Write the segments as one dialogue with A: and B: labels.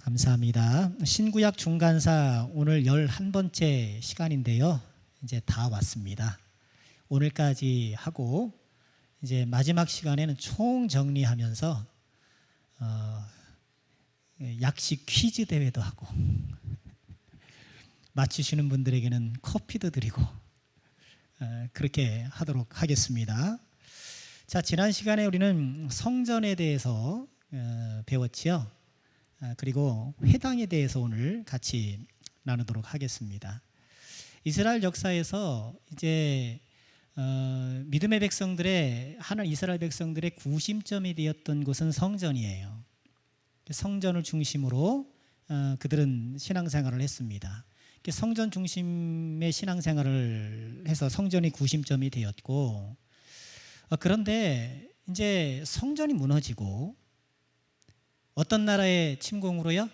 A: 감사합니다. 신구약 중간사 오늘 11번째 시간인데요. 이제 다 왔습니다. 오늘까지 하고 이제 마지막 시간에는 총 정리하면서 약식 퀴즈 대회도 하고 맞추시는 분들에게는 커피도 드리고 그렇게 하도록 하겠습니다. 자, 지난 시간에 우리는 성전에 대해서 배웠지요. 그리고 회당에 대해서 오늘 같이 나누도록 하겠습니다. 이스라엘 역사에서 이제 믿음의 백성들의 하나님 이스라엘 백성들의 구심점이 되었던 곳은 성전이에요. 성전을 중심으로 그들은 신앙생활을 했습니다. 성전 중심의 신앙생활을 해서 성전이 구심점이 되었고, 그런데 이제 성전이 무너지고 어떤 나라의 침공으로요?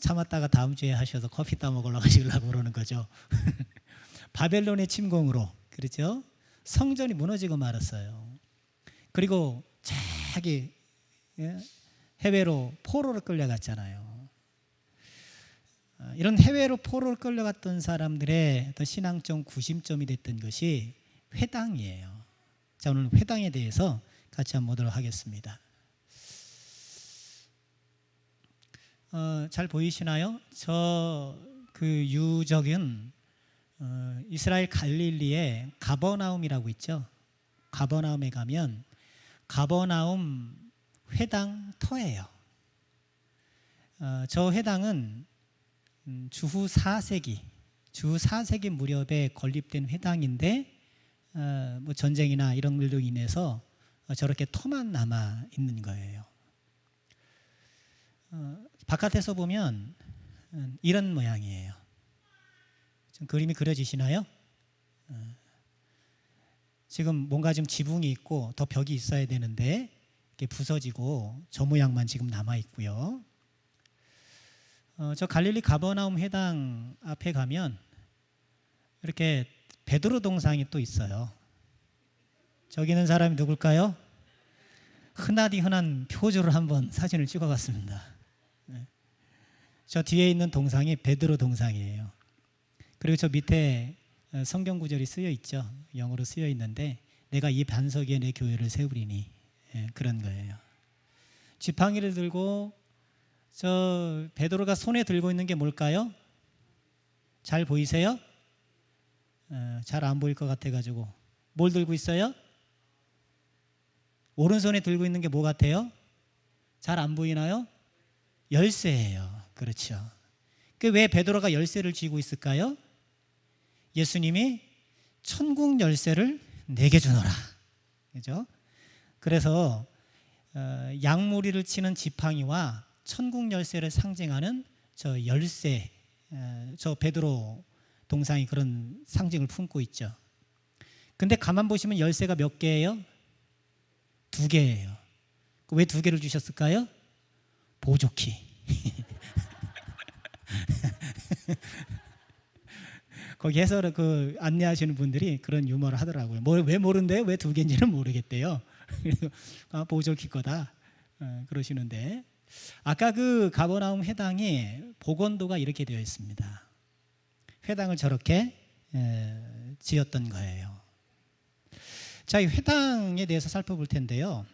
A: 참았다가 다음 주에 하셔서 커피 따먹으려고 하시려고 그러는 거죠. 바벨론의 침공으로, 그렇죠? 성전이 무너지고 말았어요. 그리고 저기 해외로 포로를 끌려갔잖아요. 이런 해외로 포로를 끌려갔던 사람들의 어떤 신앙적 구심점이 됐던 것이 회당이에요. 자, 오늘 회당에 대해서 같이 한번 보도록 하겠습니다. 잘 보이시나요? 그 유적은 이스라엘 갈릴리에 가버나움이라고 있죠. 가버나움에 가면 가버나움 회당 터예요. 저 회당은 주후 4세기 무렵에 건립된 회당인데 뭐 전쟁이나 이런 일로 인해서 저렇게 터만 남아 있는 거예요. 바깥에서 보면 이런 모양이에요. 좀 그림이 그려지시나요? 지금 뭔가 좀 지붕이 있고 더 벽이 있어야 되는데 이렇게 부서지고 저 모양만 지금 남아 있고요. 저 갈릴리 가버나움 회당 앞에 가면 이렇게 베드로 동상이 또 있어요. 저기 있는 사람이 누굴까요? 흔한 표주를 한번 사진을 찍어봤습니다. 저 뒤에 있는 동상이 베드로 동상이에요. 그리고 저 밑에 성경 구절이 쓰여 있죠. 영어로 쓰여 있는데 내가 이 반석 위에 내 교회를 세우리니, 그런 거예요. 지팡이를 들고 저 베드로가 손에 들고 있는 게 뭘까요? 잘 보이세요? 잘 안 보일 것 같아가지고 뭘 들고 있어요? 오른손에 들고 있는 게 뭐 같아요? 잘 안 보이나요? 열쇠예요. 그렇죠. 왜 베드로가 열쇠를 쥐고 있을까요? 예수님이 천국 열쇠를 내게 주노라. 그죠? 그래서 양무리를 치는 지팡이와 천국 열쇠를 상징하는 저 열쇠, 저 베드로 동상이 그런 상징을 품고 있죠. 근데 가만 보시면 열쇠가 몇 개예요? 2개예요. 왜 2개를 주셨을까요? 보조키. 거기 해설 안내하시는 분들이 그런 유머를 하더라고요. 왜 모른대요? 왜 2개인지는 모르겠대요. 그래서 보조키 거다 그러시는데, 아까 그 가버나움 회당이 복원도가 이렇게 되어 있습니다. 회당을 저렇게 지었던 거예요. 자, 이 회당에 대해서 살펴볼 텐데요.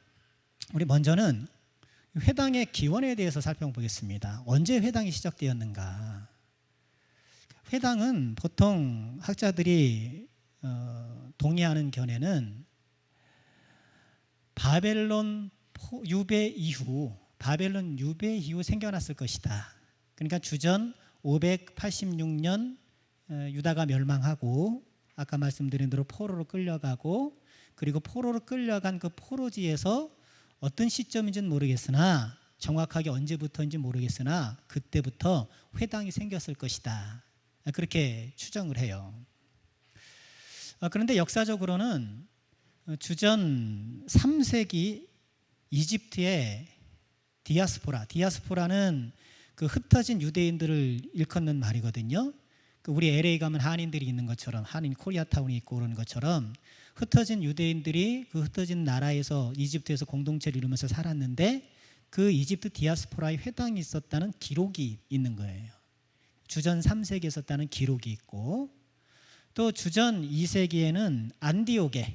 A: 우리 먼저는 회당의 기원에 대해서 살펴보겠습니다. 언제 회당이 시작되었는가? 회당은 보통 학자들이 동의하는 견해는 바벨론 유배 이후 생겨났을 것이다. 그러니까 주전 586년 유다가 멸망하고 아까 말씀드린 대로 포로로 끌려가고, 그리고 포로로 끌려간 그 포로지에서 어떤 시점인지는 모르겠으나 정확하게 언제부터인지 모르겠으나 그때부터 회당이 생겼을 것이다. 그렇게 추정을 해요. 그런데 역사적으로는 주전 3세기 이집트의 디아스포라는 그 흩어진 유대인들을 일컫는 말이거든요. 우리 LA 가면 한인들이 있는 것처럼 한인 코리아타운이 있고 그러는 것처럼 흩어진 유대인들이 그 흩어진 나라에서 이집트에서 공동체를 이루면서 살았는데 그 이집트 디아스포라의 회당이 있었다는 기록이 있는 거예요. 주전 3세기에 있었다는 기록이 있고 또 주전 2세기에는 안디옥에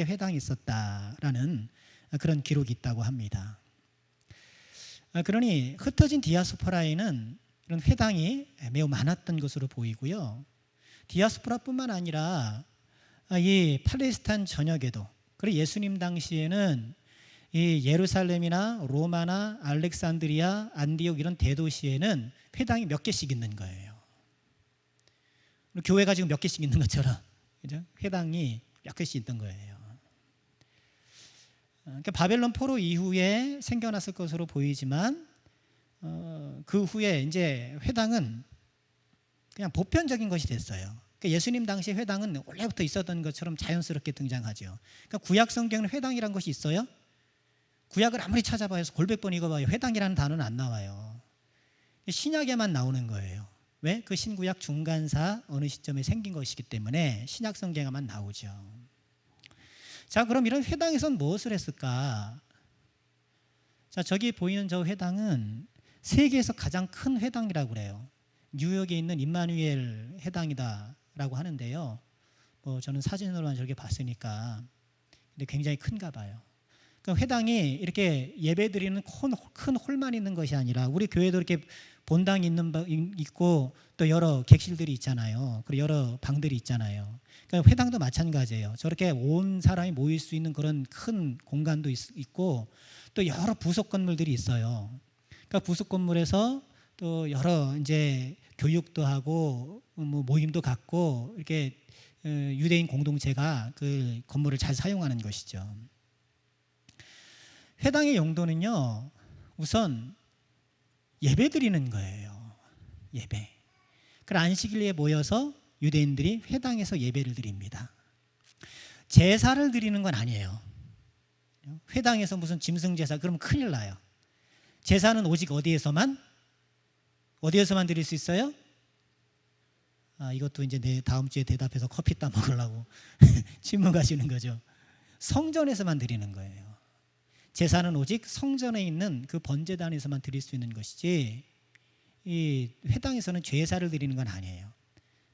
A: 회당이 있었다라는 그런 기록이 있다고 합니다. 그러니 흩어진 디아스포라에는 이런 회당이 매우 많았던 것으로 보이고요. 디아스포라뿐만 아니라 이 팔레스타인 전역에도 그리고 예수님 당시에는 이 예루살렘이나 로마나 알렉산드리아, 안디옥 이런 대도시에는 회당이 몇 개씩 있는 거예요. 교회가 지금 몇 개씩 있는 것처럼 그죠? 회당이 몇 개씩 있던 거예요. 그러니까 바벨론 포로 이후에 생겨났을 것으로 보이지만 그 후에 이제 회당은 그냥 보편적인 것이 됐어요. 그러니까 예수님 당시 회당은 원래부터 있었던 것처럼 자연스럽게 등장하죠. 그러니까 구약 성경은 회당이란 것이 있어요? 구약을 아무리 찾아봐요. 골백번 읽어봐요. 회당이라는 단어는 안 나와요. 신약에만 나오는 거예요. 왜? 그 신구약 중간사 어느 시점에 생긴 것이기 때문에 신약 성경에만 나오죠. 자, 그럼 이런 회당에선 무엇을 했을까? 자, 저기 보이는 저 회당은 세계에서 가장 큰 회당이라고 그래요. 뉴욕에 있는 임마누엘 회당이다라고 하는데요. 저는 사진으로만 저렇게 봤으니까 근데 굉장히 큰가 봐요. 그러니까 회당이 이렇게 예배드리는 큰 홀만 있는 것이 아니라 우리 교회도 이렇게 본당이 있고 또 여러 객실들이 있잖아요. 그리고 여러 방들이 있잖아요. 그러니까 회당도 마찬가지예요. 저렇게 온 사람이 모일 수 있는 그런 큰 공간도 있고 또 여러 부속 건물들이 있어요. 그러니까 부속 건물에서 또 여러 이제 교육도 하고 모임도 갖고 이렇게 유대인 공동체가 그 건물을 잘 사용하는 것이죠. 회당의 용도는요, 우선 예배 드리는 거예요. 예배. 그 안식일에 모여서 유대인들이 회당에서 예배를 드립니다. 제사를 드리는 건 아니에요. 회당에서 무슨 짐승 제사 그러면 큰일 나요. 제사는 오직 어디에서만 드릴 수 있어요? 이것도 이제 내 다음 주에 대답해서 커피 따 먹으려고 질문하시는 거죠. 성전에서만 드리는 거예요. 제사는 오직 성전에 있는 그 번제단에서만 드릴 수 있는 것이지 이 회당에서는 제사를 드리는 건 아니에요.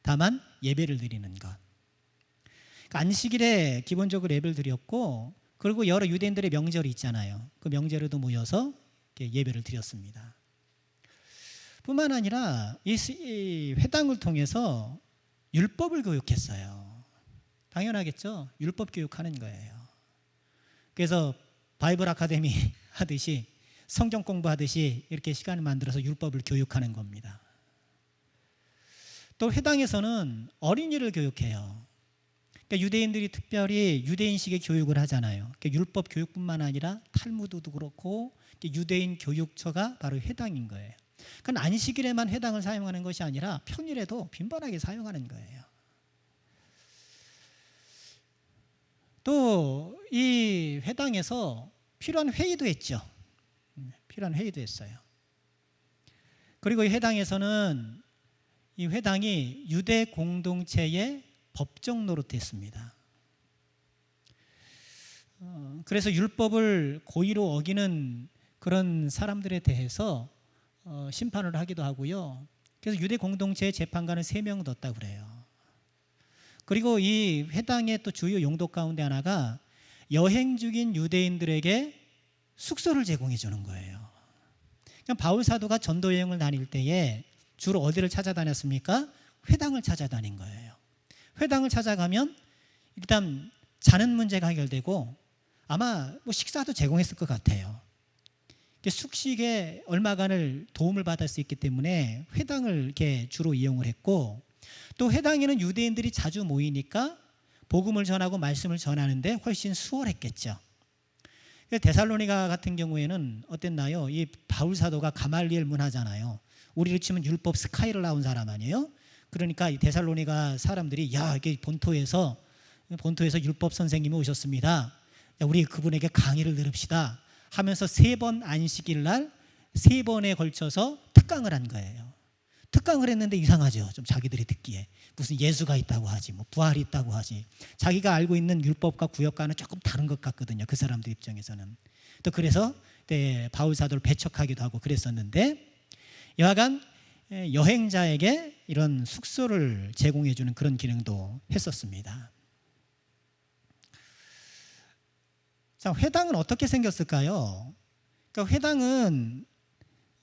A: 다만 예배를 드리는 것. 그러니까 안식일에 기본적으로 예배를 드렸고 그리고 여러 유대인들의 명절이 있잖아요. 그 명절에도 모여서 예배를 드렸습니다. 뿐만 아니라 이 회당을 통해서 율법을 교육했어요. 당연하겠죠. 율법 교육하는 거예요. 그래서 바이블 아카데미 하듯이 성경 공부하듯이 이렇게 시간을 만들어서 율법을 교육하는 겁니다. 또 회당에서는 어린이를 교육해요. 그러니까 유대인들이 특별히 유대인식의 교육을 하잖아요. 그러니까 율법 교육뿐만 아니라 탈무드도 그렇고 유대인 교육처가 바로 회당인 거예요. 그건 안식일에만 회당을 사용하는 것이 아니라 평일에도 빈번하게 사용하는 거예요. 또 이 회당에서 필요한 회의도 했죠. 필요한 회의도 했어요. 그리고 이 회당에서는 이 회당이 유대 공동체의 법정 노릇했습니다. 그래서 율법을 고의로 어기는 그런 사람들에 대해서 심판을 하기도 하고요. 그래서 유대 공동체의 재판관을 3명 뒀다고 그래요. 그리고 이 회당의 또 주요 용도 가운데 하나가 여행 중인 유대인들에게 숙소를 제공해 주는 거예요. 그냥 바울 사도가 전도 여행을 다닐 때에 주로 어디를 찾아다녔습니까? 회당을 찾아다닌 거예요. 회당을 찾아가면 일단 자는 문제가 해결되고 아마 식사도 제공했을 것 같아요. 숙식에 얼마간을 도움을 받을 수 있기 때문에 회당을 이렇게 주로 이용을 했고 또 회당에는 유대인들이 자주 모이니까 복음을 전하고 말씀을 전하는데 훨씬 수월했겠죠. 데살로니가 같은 경우에는 어땠나요? 이 바울 사도가 가말리엘 문화잖아요. 우리로 치면 율법 스카이를 나온 사람 아니에요? 그러니까 이 데살로니가 사람들이 야 이게 본토에서 율법 선생님이 오셨습니다. 우리 그분에게 강의를 들읍시다 하면서 3번 안식일 날 3번에 걸쳐서 특강을 한 거예요. 특강을 했는데 이상하죠. 좀 자기들이 듣기에 무슨 예수가 있다고 하지, 뭐 부활이 있다고 하지. 자기가 알고 있는 율법과 구역과는 조금 다른 것 같거든요. 그 사람들 입장에서는. 또 그래서 바울 사도를 배척하기도 하고 그랬었는데, 여하간 여행자에게 이런 숙소를 제공해 주는 그런 기능도 했었습니다. 자, 회당은 어떻게 생겼을까요? 그러니까 회당은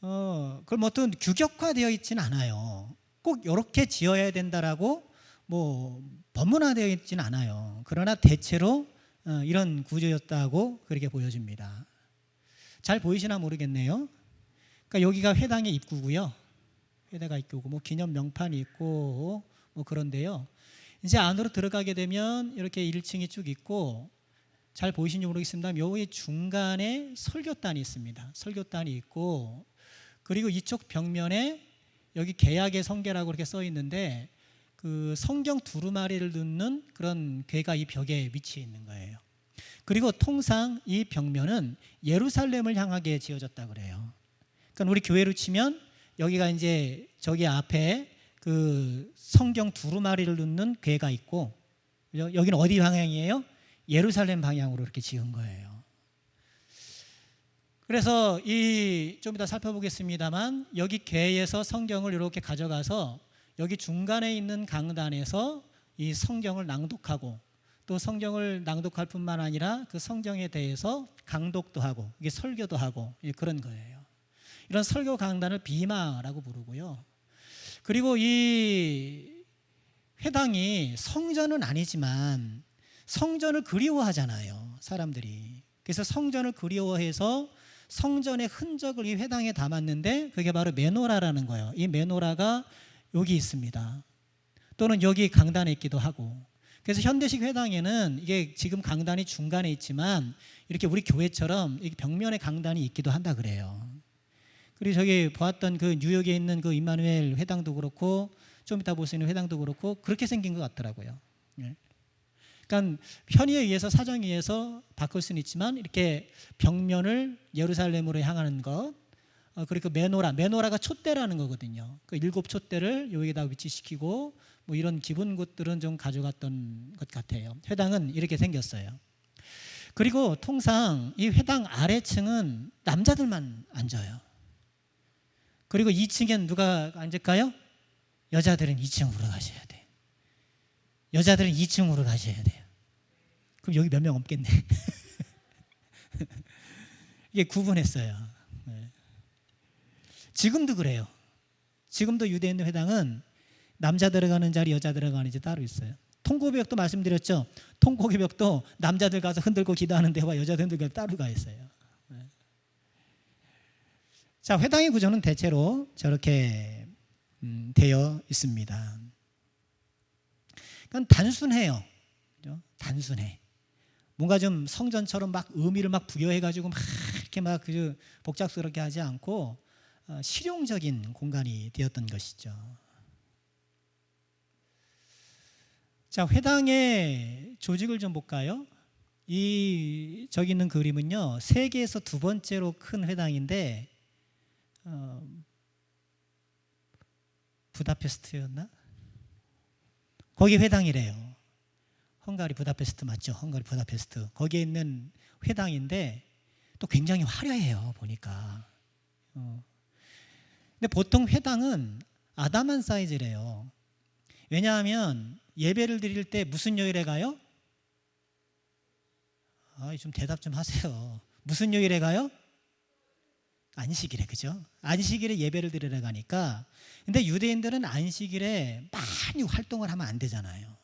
A: 그걸 뭐 어떤 규격화되어 있지는 않아요. 꼭 이렇게 지어야 된다라고 뭐 법문화되어 있지는 않아요. 그러나 대체로 이런 구조였다고 그렇게 보여집니다. 잘 보이시나 모르겠네요. 그러니까 여기가 회당의 입구고요. 회대가 입구고 뭐 기념 명판이 있고 뭐 그런데요. 이제 안으로 들어가게 되면 이렇게 1층이 쭉 있고, 잘 보이시는지 모르겠습니다. 여기 중간에 설교단이 있습니다. 설교단이 있고, 그리고 이쪽 벽면에 여기 개약의 성계라고 이렇게 써 있는데, 그 성경 두루마리를 넣는 그런 괴가 이 벽에 위치해 있는 거예요. 그리고 통상 이 벽면은 예루살렘을 향하게 지어졌다 그래요. 그러니까 우리 교회로 치면 여기가 이제 저기 앞에 그 성경 두루마리를 넣는 괴가 있고, 여기는 어디 방향이에요? 예루살렘 방향으로 이렇게 지은 거예요. 그래서 좀 이따 살펴보겠습니다만, 여기 궤에서 성경을 이렇게 가져가서 여기 중간에 있는 강단에서 이 성경을 낭독하고, 또 성경을 낭독할 뿐만 아니라 그 성경에 대해서 강독도 하고 이게 설교도 하고 그런 거예요. 이런 설교 강단을 비마라고 부르고요. 그리고 이 회당이 성전은 아니지만 성전을 그리워하잖아요, 사람들이. 그래서 성전을 그리워해서 성전의 흔적을 이 회당에 담았는데, 그게 바로 메노라라는 거예요. 이 메노라가 여기 있습니다. 또는 여기 강단에 있기도 하고. 그래서 현대식 회당에는 이게 지금 강단이 중간에 있지만 이렇게 우리 교회처럼 벽면에 강단이 있기도 한다 그래요. 그리고 저기 보았던 그 뉴욕에 있는 그 임마누엘 회당도 그렇고, 좀 이따 볼 수 있는 회당도 그렇고 그렇게 생긴 것 같더라고요. 그러니까 편의에 의해서, 사정에 의해서 바꿀 수는 있지만 이렇게 벽면을 예루살렘으로 향하는 것, 그리고 메노라가 촛대라는 거거든요. 그 7 촛대를 여기다 위치시키고 뭐 이런 기본 것들은 좀 가져갔던 것 같아요. 회당은 이렇게 생겼어요. 그리고 통상 이 회당 아래층은 남자들만 앉아요. 그리고 2층엔 누가 앉을까요? 여자들은 2층으로 가셔야 돼요. 여자들은 2층으로 가셔야 돼요. 그럼 여기 몇 명 없겠네. 이게 구분했어요. 네. 지금도 그래요. 지금도 유대인 회당은 남자 들어가는 자리, 여자 들어가는 자리 따로 있어요. 통고벽도 말씀드렸죠. 통고벽도 남자들 가서 흔들고 기도하는 데와 여자들 흔들고 따로 가 있어요. 네. 자, 회당의 구조는 대체로 저렇게 되어 있습니다. 그러니까 단순해요. 그죠? 단순해. 뭔가 좀 성전처럼 막 의미를 막 부여해가지고 막 이렇게 막 그 복잡스럽게 하지 않고 실용적인 공간이 되었던 것이죠. 자, 회당의 조직을 좀 볼까요? 저기 있는 그림은요, 세계에서 2번째로 큰 회당인데, 부다페스트였나? 거기 회당이래요. 헝가리 부다페스트 맞죠? 헝가리 부다페스트. 거기에 있는 회당인데 또 굉장히 화려해요, 보니까. 근데 보통 회당은 아담한 사이즈래요. 왜냐하면 예배를 드릴 때 무슨 요일에 가요? 좀 대답 좀 하세요. 무슨 요일에 가요? 안식일에, 그죠? 안식일에 예배를 드리러 가니까. 근데 유대인들은 안식일에 많이 활동을 하면 안 되잖아요.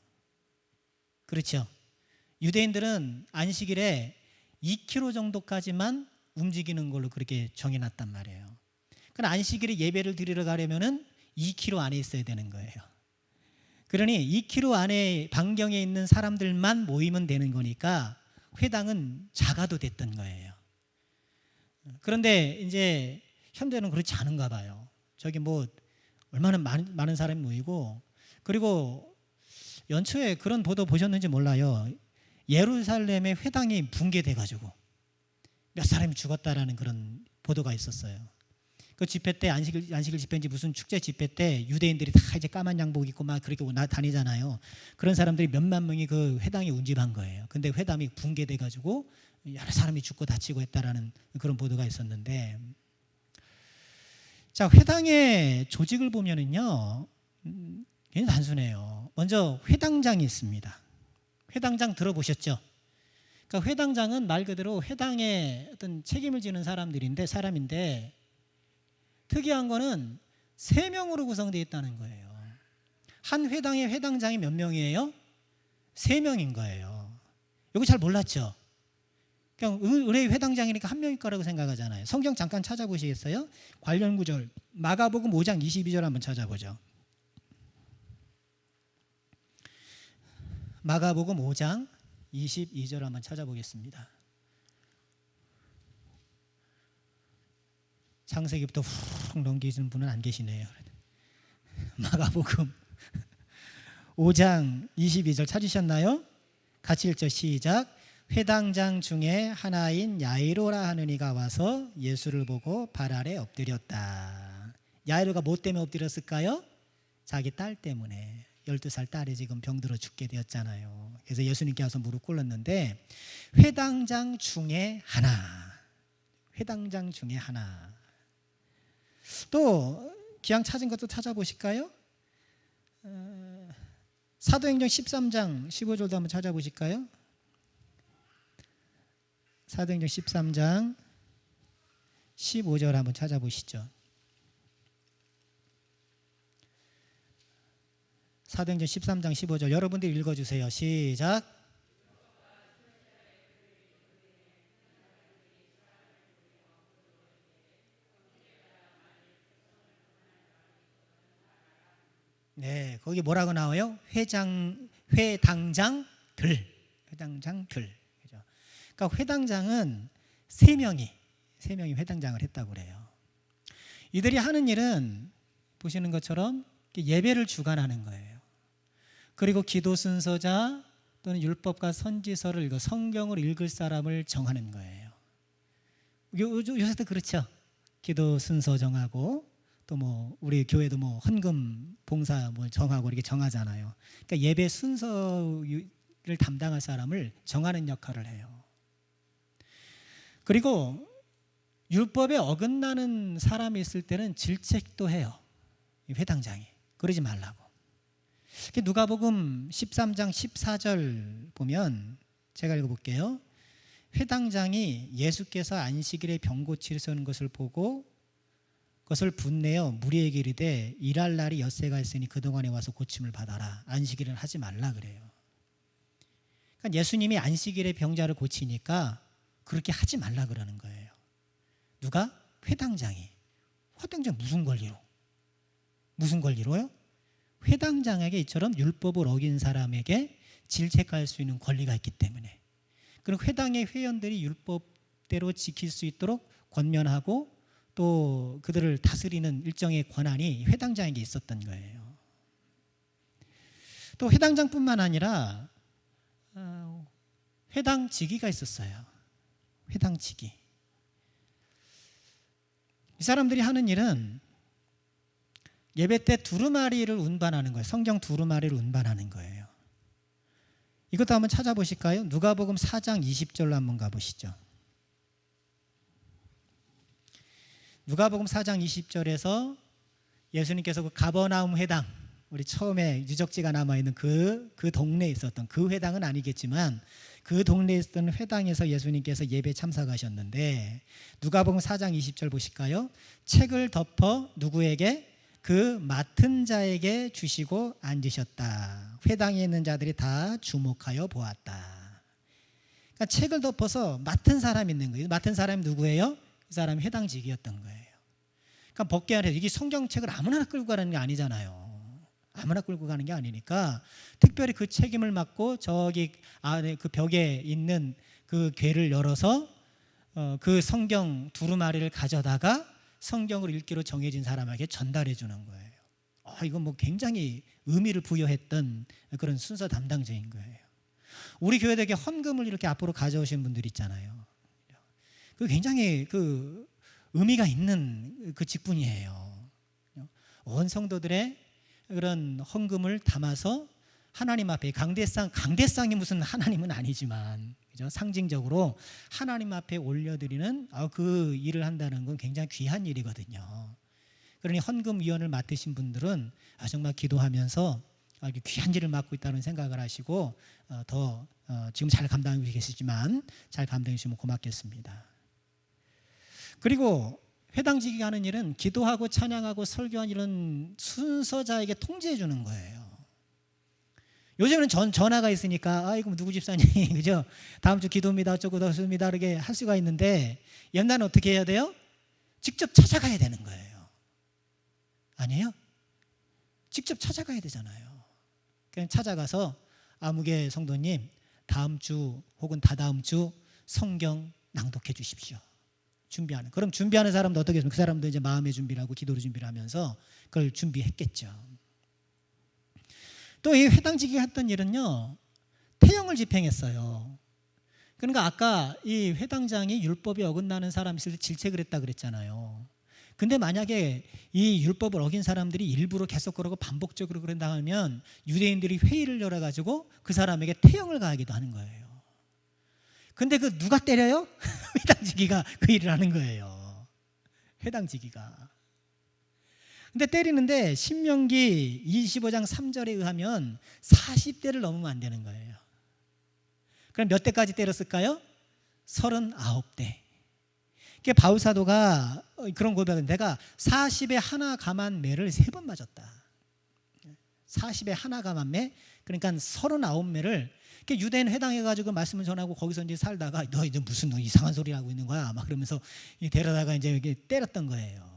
A: 그렇죠? 유대인들은 안식일에 2km 정도까지만 움직이는 걸로 그렇게 정해놨단 말이에요. 그러니까 안식일에 예배를 드리러 가려면은 2km 안에 있어야 되는 거예요. 그러니 2km 안에 반경에 있는 사람들만 모이면 되는 거니까 회당은 작아도 됐던 거예요. 그런데 이제 현대는 그렇지 않은가 봐요. 저기 뭐 얼마나 많은 사람이 모이고, 그리고 연초에 그런 보도 보셨는지 몰라요. 예루살렘의 회당이 붕괴돼가지고 몇 사람이 죽었다라는 그런 보도가 있었어요. 그 집회 때 안식일 집회인지 무슨 축제 집회 때 유대인들이 다 이제 까만 양복 입고 막 그렇게 다니잖아요. 그런 사람들이 몇만 명이 그 회당에 운집한 거예요. 근데 회당이 붕괴돼 가지고 여러 사람이 죽고 다치고 했다라는 그런 보도가 있었는데, 자, 회당의 조직을 보면은요, 굉장히 단순해요. 먼저 회당장이 있습니다. 회당장 들어보셨죠? 그러니까 회당장은 말 그대로 회당에 어떤 책임을 지는 사람인데 특이한 거는 3명으로 구성되어 있다는 거예요. 한 회당의 회당장이 몇 명이에요? 3명인 거예요. 이거 잘 몰랐죠? 그냥 의뢰 회당장이니까 한 명일 거라고 생각하잖아요. 성경 잠깐 찾아보시겠어요? 관련 구절 마가복음 5장 22절 한번 찾아보죠. 마가복음 5장 22절 한번 찾아보겠습니다. 창세기부터 훅 넘기시는 분은 안 계시네요. 마가복음 5장 22절 찾으셨나요? 같이 읽죠. 시작. 회당장 중에 하나인 야이로라 하는 이가 와서 예수를 보고 발 아래 엎드렸다. 야이로가 뭐 때문에 엎드렸을까요? 자기 딸 때문에. 12살 딸이 지금 병들어 죽게 되었잖아요. 그래서 예수님께 와서 무릎 꿇었는데 회당장 중에 하나. 회당장 중에 하나. 또 기왕 찾은 것도 찾아보실까요? 사도행전 13장 15절도 한번 찾아보실까요? 사도행전 13장 15절 한번 찾아보시죠. 사도행전 13장 15절 여러분들이 읽어주세요. 시작. 네, 거기 뭐라고 나와요? 회당장들. 그죠? 그러니까 회당장은 3명이 회당장을 했다고 그래요. 이들이 하는 일은 보시는 것처럼 예배를 주관하는 거예요. 그리고 기도 순서자 또는 율법과 선지서를 읽어 성경을 읽을 사람을 정하는 거예요. 요새도 그렇죠. 기도 순서 정하고 또 뭐 우리 교회도 뭐 헌금 봉사 뭐 정하고 이렇게 정하잖아요. 그러니까 예배 순서를 담당할 사람을 정하는 역할을 해요. 그리고 율법에 어긋나는 사람이 있을 때는 질책도 해요. 회당장이. 그러지 말라고. 누가복음 13장 14절 보면 제가 읽어볼게요. 회당장이 예수께서 안식일에 병 고치시는 것을 보고 그것을 분내어 무리에게 이르되 일할 날이 엿새가 있으니 그동안에 와서 고침을 받아라. 안식일은 하지 말라 그래요. 그러니까 예수님이 안식일에 병자를 고치니까 그렇게 하지 말라 그러는 거예요. 누가? 회당장이. 회당장 무슨 권리로? 무슨 권리로요? 회당장에게 이처럼 율법을 어긴 사람에게 질책할 수 있는 권리가 있기 때문에. 그리고 회당의 회원들이 율법대로 지킬 수 있도록 권면하고 또 그들을 다스리는 일정의 권한이 회당장에게 있었던 거예요. 또 회당장뿐만 아니라 회당직위가 있었어요. 회당직위. 이 사람들이 하는 일은 예배 때 두루마리를 운반하는 거예요. 성경 두루마리를 운반하는 거예요. 이것도 한번 찾아보실까요? 누가복음 4장 20절로 한번 가보시죠. 누가복음 4장 20절에서 예수님께서 그 가버나움 회당, 우리 처음에 유적지가 남아있는 그 동네에 있었던 그 회당은 아니겠지만 그 동네에 있었던 회당에서 예수님께서 예배 참석하셨는데 누가복음 4장 20절 보실까요? 책을 덮어 누구에게? 그 맡은 자에게 주시고 앉으셨다. 회당에 있는 자들이 다 주목하여 보았다. 그러니까 책을 덮어서 맡은 사람이 있는 거예요. 맡은 사람이 누구예요? 그 사람이 회당직이었던 거예요. 그러니까 법계 안에서 이게 성경책을 아무나 끌고 가는 게 아니잖아요. 아무나 끌고 가는 게 아니니까 특별히 그 책임을 맡고 저기 안에 그 벽에 있는 그 궤를 열어서 그 성경 두루마리를 가져다가 성경을 읽기로 정해진 사람에게 전달해 주는 거예요. 이건 뭐 굉장히 의미를 부여했던 그런 순서 담당자인 거예요. 우리 교회에게 헌금을 이렇게 앞으로 가져오신 분들 있잖아요. 그 굉장히 그 의미가 있는 그 직분이에요. 온 성도들의 그런 헌금을 담아서 하나님 앞에 강대상이 무슨 하나님은 아니지만, 그죠? 상징적으로 하나님 앞에 올려드리는 그 일을 한다는 건 굉장히 귀한 일이거든요. 그러니 헌금위원을 맡으신 분들은 정말 기도하면서 귀한 일을 맡고 있다는 생각을 하시고 지금 잘 감당하고 계시지만 잘 감당해 주시면 고맙겠습니다. 그리고 회당직이 하는 일은 기도하고 찬양하고 설교한 이런 순서자에게 통제해 주는 거예요. 요즘은 전화가 있으니까 아이고 누구 집사님 그죠? 다음 주 기도입니다 어쩌고 저쩌고입니다 이렇게 할 수가 있는데, 옛날은 어떻게 해야 돼요? 직접 찾아가야 되는 거예요. 아니에요? 직접 찾아가야 되잖아요. 그냥 찾아가서 아무개 성도님 다음 주 혹은 다다음 주 성경 낭독해 주십시오. 그럼 준비하는 사람도 어떻게 했습니까? 그 사람도 이제 마음의 준비를 하고 기도로 준비를 하면서 그걸 준비했겠죠. 또 이 회당직이 했던 일은요, 태형을 집행했어요. 그러니까 아까 이 회당장이 율법에 어긋나는 사람이 있을 때 질책을 했다 그랬잖아요. 근데 만약에 이 율법을 어긴 사람들이 일부러 계속 그러고 반복적으로 그런다 하면 유대인들이 회의를 열어가지고 그 사람에게 태형을 가하기도 하는 거예요. 근데 그 누가 때려요? 회당지기가 그 일을 하는 거예요. 회당지기가. 근데 때리는데 신명기 25장 3절에 의하면 40대를 넘으면 안 되는 거예요. 그럼 몇 대까지 때렸을까요? 39대. 그게 바울 사도가 그런 고백을, 내가 40에 하나 감한 매를 3번 맞았다. 40에 하나 감한 매, 그러니까 39매를 유대인 회당해가지고 말씀을 전하고 거기서 이제 살다가 너 이제 무슨 이상한 소리 하고 있는 거야 막 그러면서 데려다가 이제 이렇게 때렸던 거예요.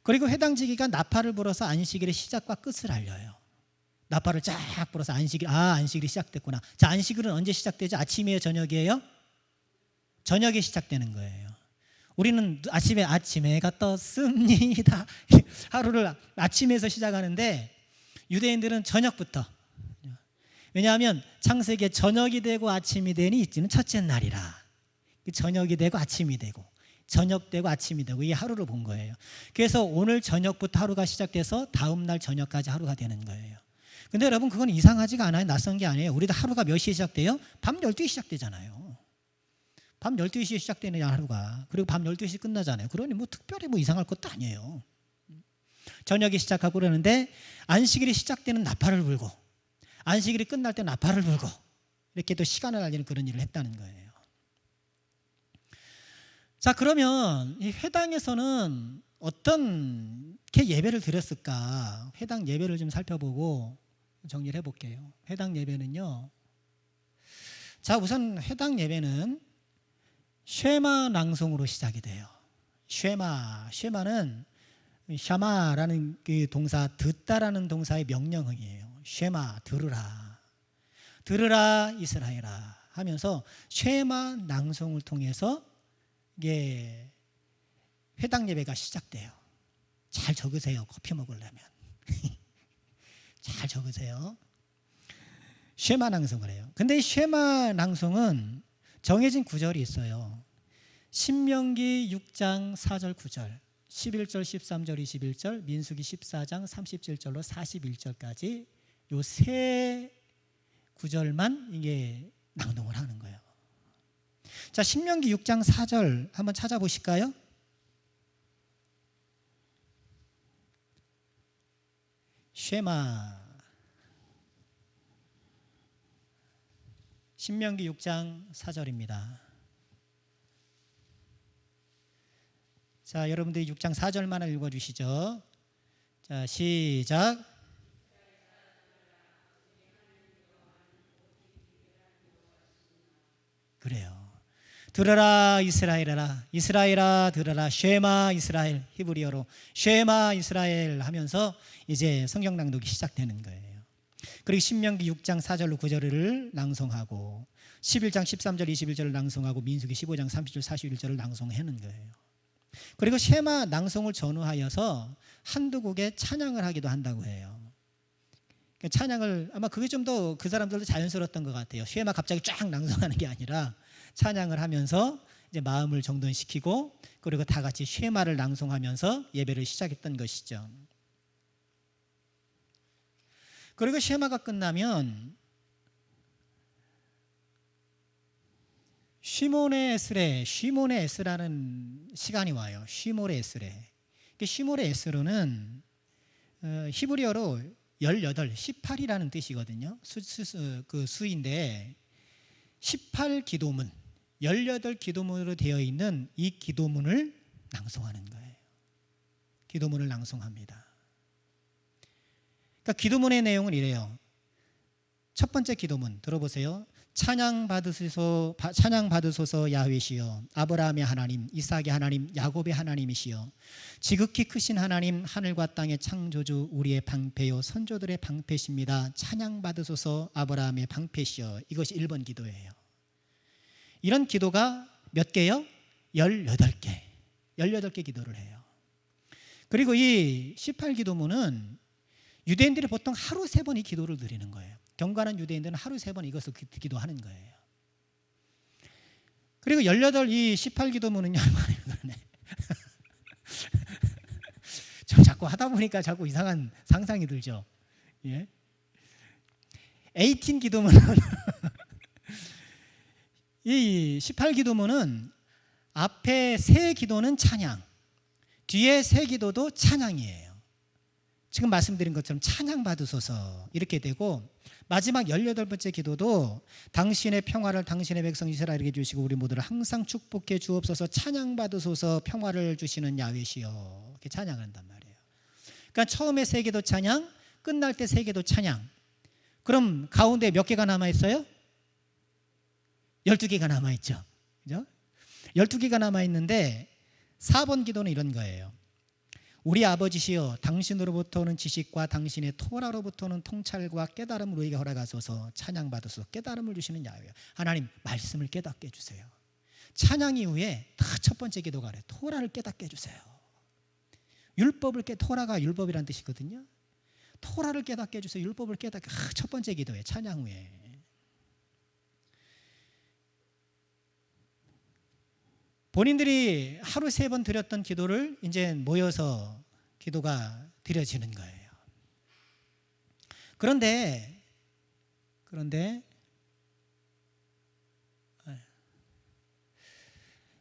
A: 그리고 회당지기가 나팔을 불어서 안식일의 시작과 끝을 알려요. 나팔을 쫙 불어서 안식일이 시작됐구나. 자, 안식일은 언제 시작되죠? 아침이에요, 저녁이에요? 저녁에 시작되는 거예요. 우리는 아침에 해가 떴습니다. 하루를 아침에서 시작하는데 저녁부터 저녁부터. 왜냐하면 창세기에 저녁이 되고 아침이 되니 이제는 첫째 날이라. 저녁이 되고 아침이 되고 저녁 되고 아침이 되고 이 하루를 본 거예요. 그래서 오늘 저녁부터 하루가 시작돼서 다음 날 저녁까지 하루가 되는 거예요. 근데 여러분 그건 이상하지가 않아요. 낯선 게 아니에요. 우리도 하루가 몇 시에 시작돼요? 밤 12시에 시작되잖아요. 밤 12시에 시작되는 하루가. 그리고 밤 12시 끝나잖아요. 그러니 특별히 이상할 것도 아니에요. 저녁에 시작하고 그러는데 안식일이 시작되는 나팔을 불고 안식일이 끝날 때 나팔을 불고 이렇게 또 시간을 알리는 그런 일을 했다는 거예요. 자, 그러면 이 회당에서는 어떻게 예배를 드렸을까? 회당 예배를 좀 살펴보고 정리를 해볼게요. 회당 예배는요. 자, 우선 회당 예배는 쉐마 낭송으로 시작이 돼요. 쉐마는 샤마라는 그 동사, 듣다라는 동사의 명령형이에요. 쉐마, 들으라 이스라엘아 하면서 쉐마 낭송을 통해서 이게 회당 예배가 시작돼요. 잘 적으세요. 커피 먹으려면. 잘 적으세요. 쉐마 낭송을 해요. 근데 이 쉐마 낭송은 정해진 구절이 있어요. 신명기 6장 4절 9절 11절 13절 21절 민수기 14장 37절로 41절까지 요 세 구절만 이게 낭독을 하는 거예요. 자, 신명기 6장 4절 한번 찾아보실까요? 쉐마. 신명기 6장 4절입니다. 자, 여러분들이 6장 4절만을 읽어주시죠. 자, 시작. 그래요. 들어라 이스라엘아, 이스라엘아 들어라. 쉐마 이스라엘, 히브리어로 쉐마 이스라엘 하면서 이제 성경 낭독이 시작되는 거예요. 그리고 신명기 6장 4절로 9절을 낭송하고 11장 13절 21절을 낭송하고 민수기 15장 30절 41절을 낭송하는 거예요. 그리고 쉐마 낭송을 전후하여서 한두 곡의 찬양을 하기도 한다고 해요. 찬양을 아마 그게 좀 더 그 사람들도 자연스러웠던 것 같아요. 쉐마 갑자기 쫙 낭송하는 게 아니라 찬양을 하면서 이제 마음을 정돈시키고 그리고 다 같이 쉐마를 낭송하면서 예배를 시작했던 것이죠. 그리고 쉐마가 끝나면 쉬몬의 에스라는 시간이 와요. 쉬몬의 에스레. 쉬몬의 에스로는 히브리어로 18이라는 뜻이거든요. 그 수인데 18기도문, 18기도문으로 되어 있는 이 기도문을 낭송하는 거예요. 기도문을 낭송합니다. 그러니까 기도문의 내용은 이래요. 첫 번째 기도문 들어보세요. 찬양 받으소서 야훼시여, 아브라함의 하나님, 이삭의 하나님, 야곱의 하나님이시여, 지극히 크신 하나님, 하늘과 땅의 창조주, 우리의 방패요 선조들의 방패십니다. 찬양 받으소서 아브라함의 방패시여. 이것이 1번 기도예요. 이런 기도가 몇 개요? 18개. 18개 기도를 해요. 그리고 이 18기도문은 유대인들이 보통 하루 3번 이 기도를 드리는 거예요. 경건한 유대인들은 하루 3번 이것을 기도하는 거예요. 그리고 이 18기도문은요. 좀 자꾸 하다 보니까 자꾸 이상한 상상이 들죠. 예? 18기도문은 이 18기도문은 앞에 3기도는 찬양, 뒤에 3기도도 찬양이에요. 지금 말씀드린 것처럼 찬양 받으소서 이렇게 되고, 마지막 18번째 기도도 당신의 평화를 당신의 백성 이스라엘에게 주시고 우리 모두를 항상 축복해 주옵소서, 찬양 받으소서, 평화를 주시는 야훼시여. 이렇게 찬양한단 말이에요. 그러니까 처음에 3개도 찬양, 끝날 때 3개도 찬양. 그럼 가운데 몇 개가 남아있어요? 12개가 남아있죠. 그죠? 12개가 남아있는데 4번 기도는 이런 거예요. 우리 아버지시여, 당신으로부터 오는 지식과 당신의 토라로부터 오는 통찰과 깨달음을 우리에게 허락하소서. 찬양 받으소서. 깨달음을 주시는 야훼. 하나님, 말씀을 깨닫게 해주세요. 찬양 이후에 다 첫 번째 기도가 그래요. 토라를 깨닫게 해주세요. 토라가 율법이라는 뜻이거든요. 토라를 깨닫게 해주세요. 율법을 깨닫게. 첫 번째 기도예요. 찬양 후에. 본인들이 하루 3번 드렸던 기도를 이제 모여서 기도가 드려지는 거예요. 그런데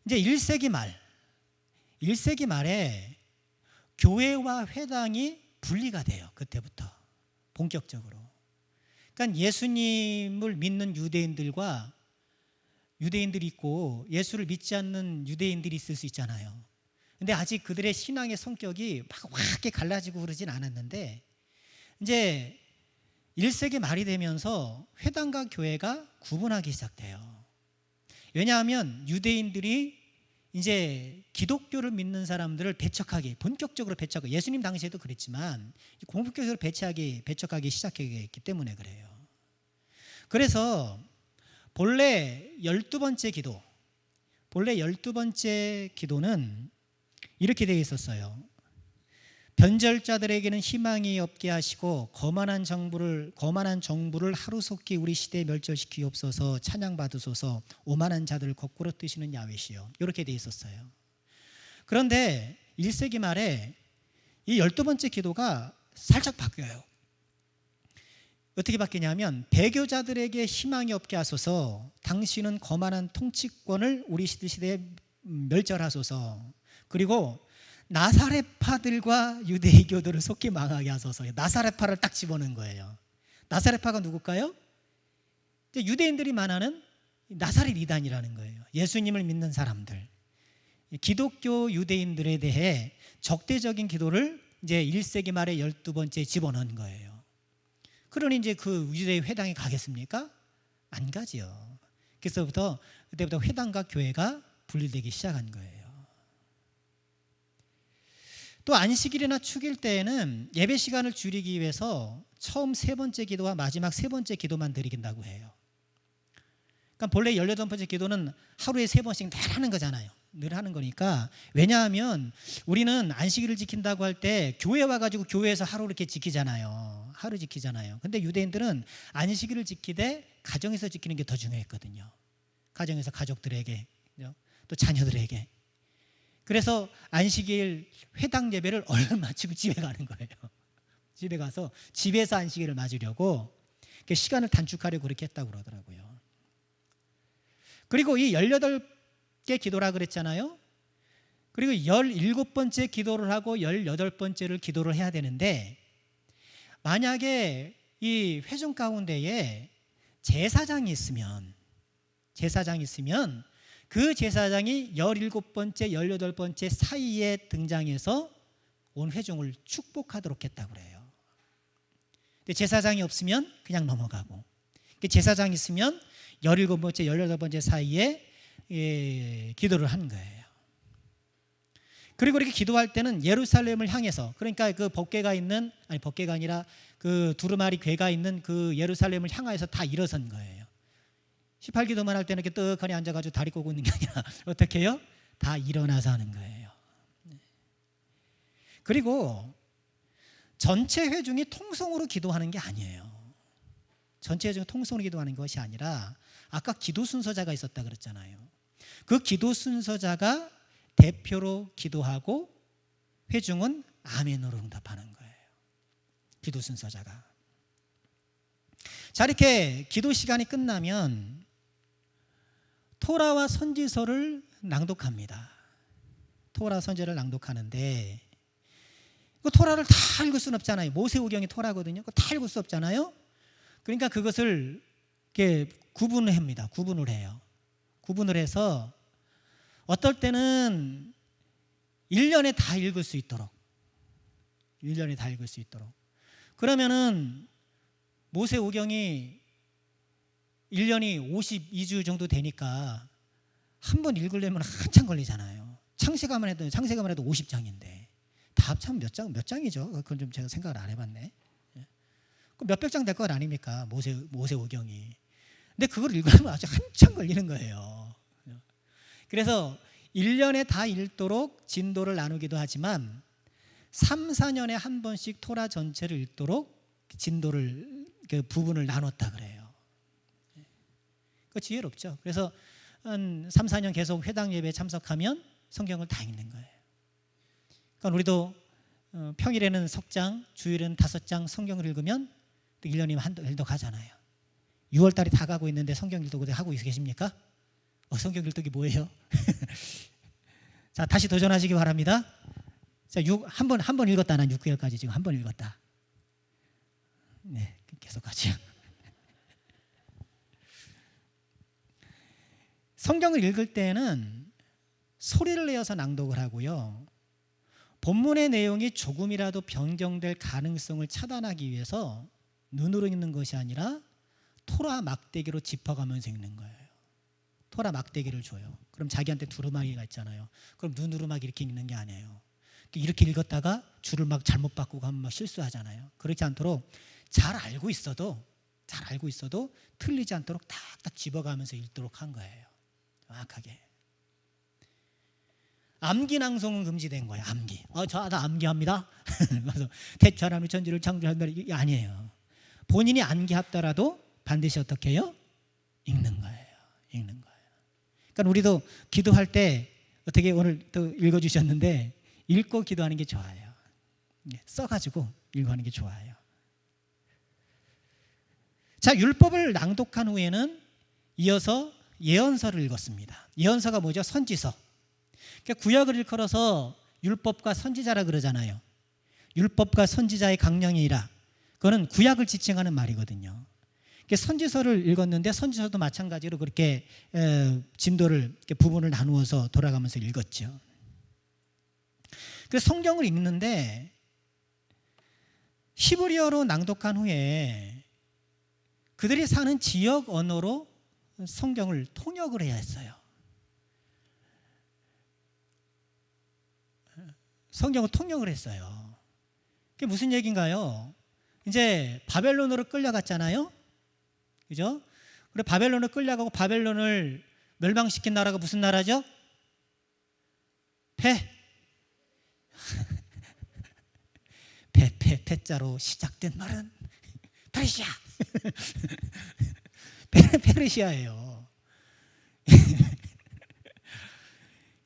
A: 이제 1세기 말에 교회와 회당이 분리가 돼요. 그때부터 본격적으로. 그러니까 예수님을 믿는 유대인들이 있고 예수를 믿지 않는 유대인들이 있을 수 있잖아요. 근데 아직 그들의 신앙의 성격이 막 확게 갈라지고 그러진 않았는데, 이제 1세기 말이 되면서 회당과 교회가 구분하기 시작돼요. 왜냐하면 유대인들이 이제 기독교를 믿는 사람들을 본격적으로 배척하게, 예수님 당시에도 그랬지만 본격적으로 배척하기 시작했기 때문에 그래요. 그래서 본래 12번째 기도는 이렇게 되어 있었어요. 변절자들에게는 희망이 없게 하시고 거만한 정부를 하루속히 우리 시대에 멸절시키옵소서. 찬양 받으소서. 오만한 자들을 거꾸로 뜨시는 야훼시여. 이렇게 되어 있었어요. 그런데 1세기 말에 이 12번째 기도가 살짝 바뀌어요. 어떻게 바뀌냐면, 배교자들에게 희망이 없게 하소서. 당신은 거만한 통치권을 우리 시대에 멸절하소서. 그리고 나사렛파들과 유대교들을 속히 망하게 하소서. 나사렛파를 딱 집어넣은 거예요. 나사렛파가 누굴까요? 유대인들이 말하는 나사렛 이단이라는 거예요. 예수님을 믿는 사람들. 기독교 유대인들에 대해 적대적인 기도를 이제 1세기 말에 12번째 집어넣은 거예요. 그러니 이제 그 유대 회당에 가겠습니까? 안 가지요. 그때부터 회당과 교회가 분리되기 시작한 거예요. 또 안식일이나 축일 때에는 예배 시간을 줄이기 위해서 처음 3번째 기도와 마지막 3번째 기도만 드리긴다고 해요. 그러니까 본래 18번째 기도는 하루에 3번씩 늘 하는 거잖아요. 늘 하는 거니까. 왜냐하면 우리는 안식일을 지킨다고 할 때 교회 와가지고 교회에서 하루 이렇게 지키잖아요. 하루 지키잖아요. 근데 유대인들은 안식일을 지키되 가정에서 지키는 게 더 중요했거든요. 가정에서 가족들에게, 또 자녀들에게. 그래서 안식일 회당 예배를 얼른 마치고 집에 가는 거예요. 집에 가서 집에서 안식일을 맞으려고 시간을 단축하려고 그렇게 했다고 그러더라고요. 그리고 이 18개 기도라 그랬잖아요. 그리고 17번째 기도를 하고 18번째를 기도를 해야 되는데, 만약에 이 회중 가운데에 제사장이 있으면 그 제사장이 17번째, 18번째 사이에 등장해서 온 회중을 축복하도록 했다고 그래요. 근데 제사장이 없으면 그냥 넘어가고, 제사장이 있으면 17번째, 18번째 사이에 기도를 하는 거예요. 그리고 이렇게 기도할 때는 예루살렘을 향해서, 그러니까 그 법궤가 아니라 그 두루마리 궤가 있는 그 예루살렘을 향하여서 다 일어선 거예요. 18기도만 할 때는 이렇게 떡하니 앉아가지고 다리 꼬고 있는 게 아니라 어떻게 해요? 다 일어나서 하는 거예요. 그리고 전체 회중이 통성으로 기도하는 게 아니에요. 전체 회중이 통성으로 기도하는 것이 아니라, 아까 기도 순서자가 있었다 그랬잖아요. 그 기도 순서자가 대표로 기도하고 회중은 아멘으로 응답하는 거예요. 기도 순서자가. 자, 이렇게 기도 시간이 끝나면 토라와 선지서를 낭독합니다. 토라 선지를 낭독하는데, 그 토라를 다 읽을 수는 없잖아요. 모세오경이 토라거든요. 다 읽을 수 없잖아요. 그러니까 그것을 이렇게 구분을 합니다. 구분을 해요. 구분을 해서 어떨 때는 1년에 다 읽을 수 있도록, 1년에 다 읽을 수 있도록. 그러면은 모세오경이 1년이 52주 정도 되니까 한 번 읽으려면 한참 걸리잖아요. 창세기만 해도 50장인데 다 합치면 몇 장이죠? 그건 좀 제가 생각을 안 해봤네. 몇백 장 될 것 아닙니까? 모세오경이. 근데 그걸 읽으려면 아주 한참 걸리는 거예요. 그래서 1년에 다 읽도록 진도를 나누기도 하지만 3, 4년에 한 번씩 토라 전체를 읽도록 진도를, 그 부분을 나눴다 그래요. 그 지혜롭죠. 그래서 한 3, 4년 계속 회당 예배에 참석하면 성경을 다 읽는 거예요. 그러니까 우리도 평일에는 석 장, 주일에는 5장 성경을 읽으면 또 1년이면 한도 가잖아요. 6월 달이 다 가고 있는데 성경 일독 하고 계십니까? 성경 일독이 뭐예요? 자, 다시 도전하시기 바랍니다. 자, 한 번 읽었다. 난 6개월까지 지금 한 번 읽었다. 네, 계속 하죠. 성경을 읽을 때는 소리를 내어서 낭독을 하고요. 본문의 내용이 조금이라도 변경될 가능성을 차단하기 위해서 눈으로 읽는 것이 아니라 토라 막대기로 짚어가면서 읽는 거예요. 토라 막대기를 줘요. 그럼 자기한테 두루마리가 있잖아요. 그럼 눈으로 막 이렇게 읽는 게 아니에요. 이렇게 읽었다가 줄을 막 잘못 바꾸고 하면 막 실수하잖아요. 그렇지 않도록 잘 알고 있어도 틀리지 않도록 탁탁 집어가면서 읽도록 한 거예요. 정확하게. 암기 낭송은 금지된 거예요. 암기. 나 암기합니다. 그래서 대처하나님의 천지를 창조한다, 이게 아니에요. 본인이 암기하더라도 반드시 어떻게 해요? 읽는 거예요. 읽는 거예요. 그러니까 우리도 기도할 때 어떻게 오늘 또 읽어주셨는데 읽고 기도하는 게 좋아요. 써가지고 읽어하는 게 좋아요. 자, 율법을 낭독한 후에는 이어서 예언서를 읽었습니다. 예언서가 뭐죠? 선지서. 그러니까 구약을 일컬어서 율법과 선지자라 그러잖아요. 율법과 선지자의 강령이라. 그거는 구약을 지칭하는 말이거든요. 선지서를 읽었는데 선지서도 마찬가지로 그렇게 진도를 이렇게 부분을 나누어서 돌아가면서 읽었죠. 그래서 성경을 읽는데 히브리어로 낭독한 후에 그들이 사는 지역 언어로 성경을 통역을 해야 했어요. 성경을 통역을 했어요. 그게 무슨 얘기인가요? 이제 바벨론으로 끌려갔잖아요. 그죠? 그래 바벨론을 끌려가고 바벨론을 멸망시킨 나라가 무슨 나라죠? 패자로 시작된 말은 페르시아. 페르시아예요.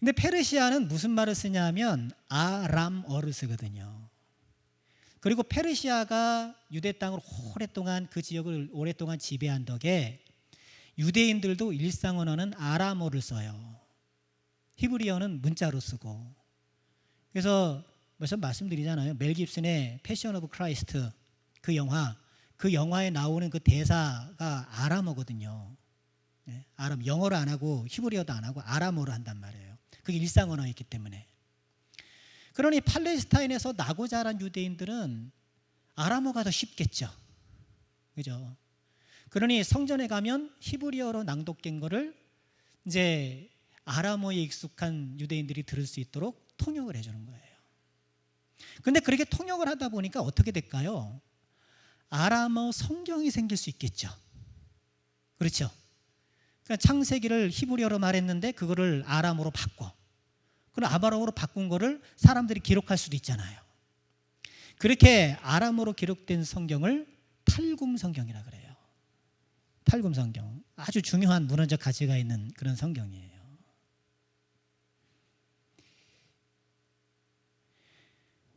A: 근데 페르시아는 무슨 말을 쓰냐면 아람어를 쓰거든요. 그리고 페르시아가 유대 땅을 오랫동안 그 지역을 오랫동안 지배한 덕에 유대인들도 일상 언어는 아람어를 써요. 히브리어는 문자로 쓰고. 그래서 먼저 말씀드리잖아요. 멜 깁슨의 패션 오브 크라이스트 그 영화에 나오는 그 대사가 아람어거든요. 네, 아람, 영어로 안 하고 히브리어도 안 하고 아람어로 한단 말이에요. 그게 일상 언어였기 때문에. 그러니 팔레스타인에서 나고 자란 유대인들은 아람어가 더 쉽겠죠. 그죠? 그러니 성전에 가면 히브리어로 낭독된 거를 이제 아람어에 익숙한 유대인들이 들을 수 있도록 통역을 해주는 거예요. 근데 그렇게 통역을 하다 보니까 어떻게 될까요? 아람어 성경이 생길 수 있겠죠. 그렇죠? 그러니까 창세기를 히브리어로 말했는데 그거를 아람어로 바꿔. 그럼 아람어로 바꾼 거를 사람들이 기록할 수도 있잖아요. 그렇게 아람어로 기록된 성경을 탈굼 성경이라 그래요. 탈굼 성경. 아주 중요한 문화적 가치가 있는 그런 성경이에요.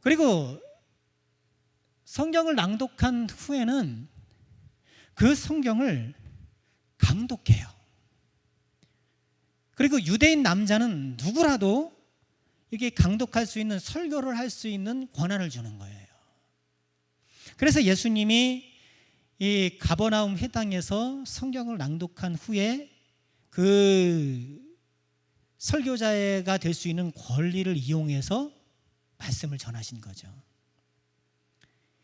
A: 그리고 성경을 낭독한 후에는 그 성경을 강독해요. 그리고 유대인 남자는 누구라도 이게 강독할 수 있는, 설교를 할 수 있는 권한을 주는 거예요. 그래서 예수님이 이 가버나움 회당에서 성경을 낭독한 후에 그 설교자가 될 수 있는 권리를 이용해서 말씀을 전하신 거죠.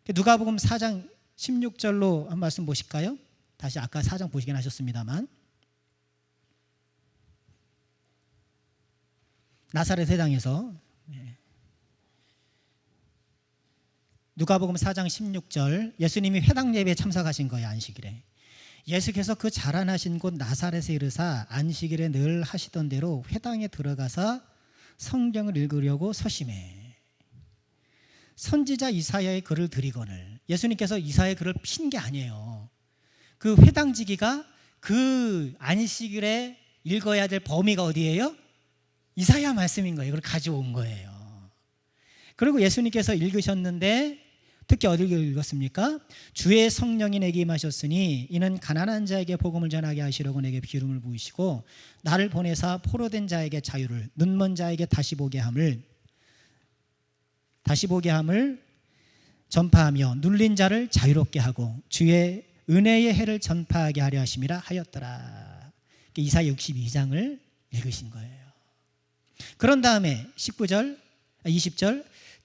A: 누가복음 4장 16절로 한 말씀 보실까요? 다시 아까 4장 보시긴 하셨습니다만, 나사렛 회당에서 누가복음 4장 16절, 예수님이 회당 예배에 참석하신 거예요. 안식일에. 예수께서 그 자라나신 곳 나사렛에 이르사 안식일에 늘 하시던 대로 회당에 들어가사 성경을 읽으려고 서심해 선지자 이사야의 글을 드리거늘. 예수님께서 이사야의 글을 핀 게 아니에요. 그 회당지기가 그 안식일에 읽어야 될 범위가 어디예요? 이사야 말씀인 거예요. 그걸 가져온 거예요. 그리고 예수님께서 읽으셨는데 특히 어디를 읽었습니까? 주의 성령이 내게 임하셨으니 이는 가난한 자에게 복음을 전하게 하시려고 내게 기름을 부으시고 나를 보내사 포로된 자에게 자유를, 눈먼 자에게 다시 보게 함을 전파하며 눌린 자를 자유롭게 하고 주의 은혜의 해를 전파하게 하려 하심이라 하였더라. 이사야 62장을 읽으신 거예요. 그런 다음에 20절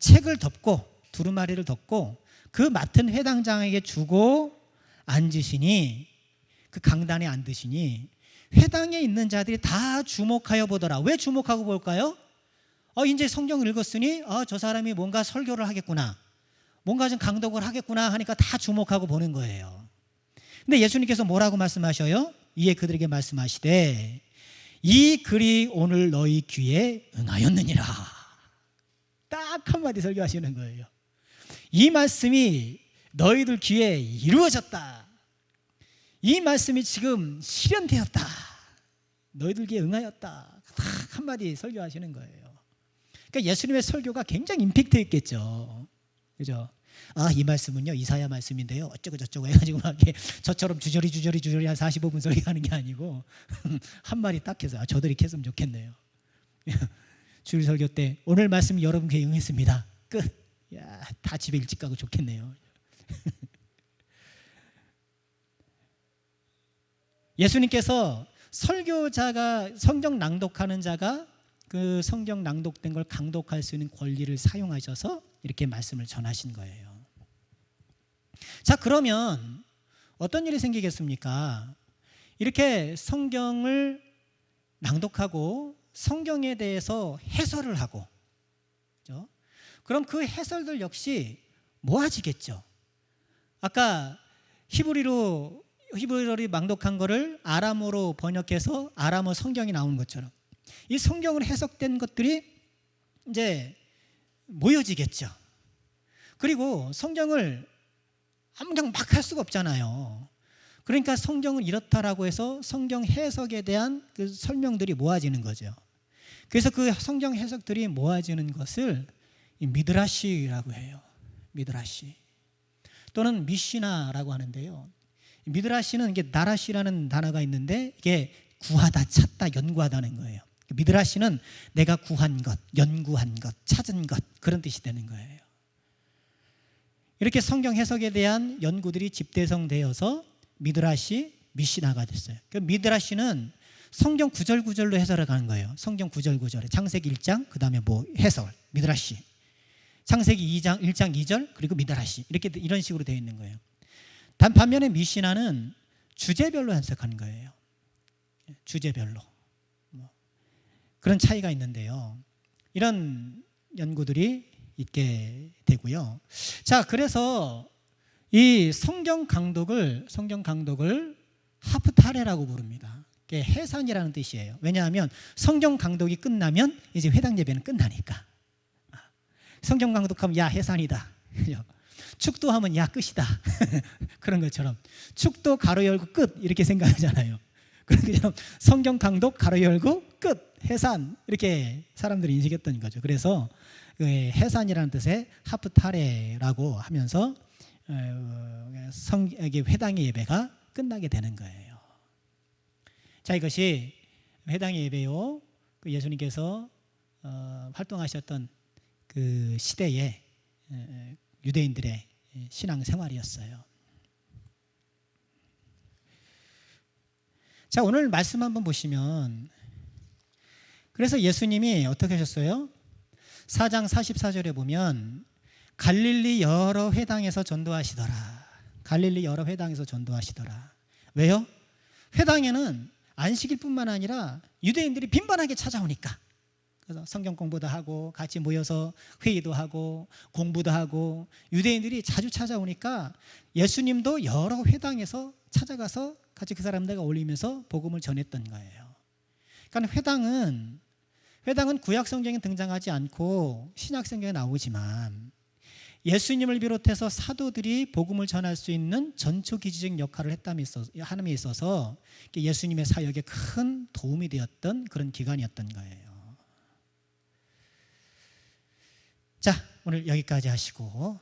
A: 책을 덮고 두루마리를 덮고 그 맡은 회당장에게 주고 앉으시니, 그 강단에 앉으시니 회당에 있는 자들이 다 주목하여 보더라. 왜 주목하고 볼까요? 이제 성경을 읽었으니 저 사람이 뭔가 설교를 하겠구나, 뭔가 좀 강독을 하겠구나 하니까 다 주목하고 보는 거예요. 근데 예수님께서 뭐라고 말씀하셔요? 이에 그들에게 말씀하시되 이 글이 오늘 너희 귀에 응하였느니라. 딱 한마디 설교하시는 거예요. 이 말씀이 너희들 귀에 이루어졌다. 이 말씀이 지금 실현되었다. 너희들 귀에 응하였다. 딱 한마디 설교하시는 거예요. 그러니까 예수님의 설교가 굉장히 임팩트 있겠죠. 그죠? 이 말씀은요 이사야 말씀인데요 어쩌고 저쩌고 해가지고 막 이렇게 저처럼 주저리 한 45분 설교하는 게 아니고 한 마디 딱 해서 저도 이렇게 했으면 좋겠네요. 주일 설교 때 오늘 말씀이 여러분 귀에 응했습니다. 끝. 야, 다 집에 일찍 가고 좋겠네요. 예수님께서 설교자가, 성경 낭독하는 자가 그 성경 낭독된 걸 강독할 수 있는 권리를 사용하셔서 이렇게 말씀을 전하신 거예요. 자, 그러면 어떤 일이 생기겠습니까? 이렇게 성경을 낭독하고 성경에 대해서 해설을 하고, 그렇죠? 그럼 그 해설들 역시 모아지겠죠. 아까 히브리어로 낭독한 거를 아람어로 번역해서 아람어 성경이 나오는 것처럼 이 성경으로 해석된 것들이 이제 모여지겠죠. 그리고 성경을 그냥 막 할 수가 없잖아요. 그러니까 성경은 이렇다라고 해서 성경 해석에 대한 그 설명들이 모아지는 거죠. 그래서 그 성경 해석들이 모아지는 것을 이 미드라시라고 해요. 미드라시 또는 미시나라고 하는데요. 미드라시는 이게 나라시라는 단어가 있는데 이게 구하다, 찾다, 연구하다는 거예요. 미드라시는 내가 구한 것, 연구한 것, 찾은 것 그런 뜻이 되는 거예요. 이렇게 성경 해석에 대한 연구들이 집대성되어서 미드라시, 미시나가 됐어요. 그 미드라시는 성경 구절구절로 해석을 가는 거예요. 성경 구절구절에 창세기 1장 그다음에 뭐 해설 미드라시, 창세기 2장 1장 2절 그리고 미드라시 이렇게 이런 식으로 되어 있는 거예요. 반면에 미시나는 주제별로 해석하는 거예요. 주제별로 그런 차이가 있는데요. 이런 연구들이 있게 되고요. 자, 그래서 이 성경 강독을 하프타레라고 부릅니다. 그게 해산이라는 뜻이에요. 왜냐하면 성경 강독이 끝나면 이제 회당 예배는 끝나니까. 성경 강독하면 야 해산이다. 축도하면 야 끝이다. 그런 것처럼 축도 가로 열고 끝 이렇게 생각하잖아요. 그런 것처럼 성경 강독 가로 열고 끝 해산 이렇게 사람들이 인식했던 거죠. 그래서 해산이라는 뜻의 하프타레라고 하면서 회당의 예배가 끝나게 되는 거예요. 자, 이것이 회당의 예배요. 예수님께서 활동하셨던 그 시대의 유대인들의 신앙 생활이었어요. 자, 오늘 말씀 한번 보시면 그래서 예수님이 어떻게 하셨어요? 4장 44절에 보면 갈릴리 여러 회당에서 전도하시더라. 갈릴리 여러 회당에서 전도하시더라. 왜요? 회당에는 안식일 뿐만 아니라 유대인들이 빈번하게 찾아오니까. 그래서 성경 공부도 하고 같이 모여서 회의도 하고 공부도 하고 유대인들이 자주 찾아오니까 예수님도 여러 회당에서 찾아가서 같이 그 사람들과 어울리면서 복음을 전했던 거예요. 그러니까 회당은 구약 성경에 등장하지 않고 신약 성경에 나오지만 예수님을 비롯해서 사도들이 복음을 전할 수 있는 전초기지적 역할을 함에 있어서 예수님의 사역에 큰 도움이 되었던 그런 기관이었던 거예요. 자, 오늘 여기까지 하시고